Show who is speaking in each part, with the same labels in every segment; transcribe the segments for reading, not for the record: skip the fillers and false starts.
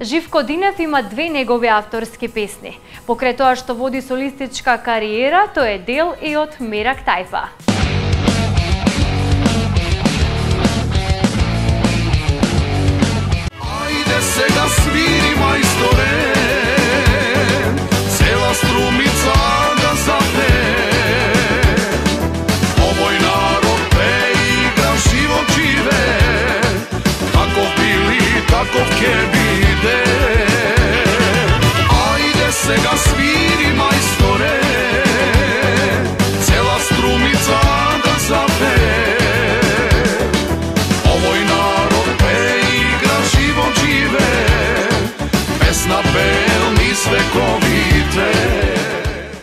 Speaker 1: Живко Динев има две негови авторски песни. Покрај тоа што води солистичка кариера, тој е дел и од Мерак Тајфа.
Speaker 2: Ајде сега свири мајсторе, цела струмица да запее. Овој народ пее, игра, живот живе, таков били, таков ке биде. Ајде сега свири мајсторе, цела струмица да запее. Овој народ пее, игра, живот живе, песна пеел низ вековите.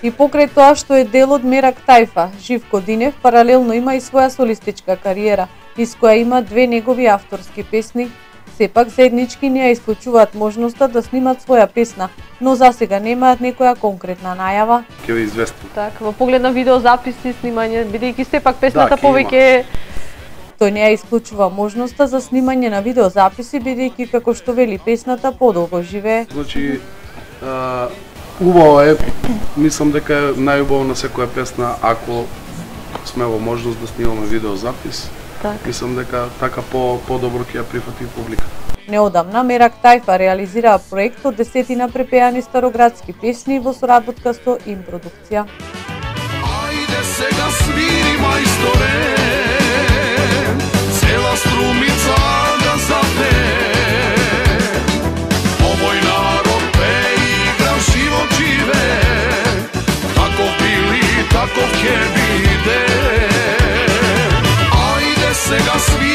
Speaker 3: И покрај тоа што е дел од Мерак Тајфа, Живко Динев паралелно има и своја солистичка кариера, из која има две негови авторски песни. Сепак заеднички не ја исклучуваат можноста да снимат своја песна, но засега немаат некоја конкретна најава.
Speaker 4: Ќе ви известам.
Speaker 5: Так, во поглед на видеозаписи, снимање, бидејќи сепак песната
Speaker 4: ќе
Speaker 5: повеќе
Speaker 3: Тој не ја исклучува можноста за снимање на видеозаписи, бидејќи како што вели песната подолго живее.
Speaker 4: Значи, убаво е, мислам дека е најубаво на секоја песна ако сме во можност да снимаме видеозапис.
Speaker 5: Так.
Speaker 4: Мислам дека така подобро ќе ја прифати публика.
Speaker 3: Неодамна Мерак Тајфа реализираа проект од 10 препеани староградски песни во соработка со Им продукција.
Speaker 2: Ајде сега свири мајсторе, цела струмица да запее. Овој народ пее, игра, живот живе, таков били, таков ке биде. Ајде сега свири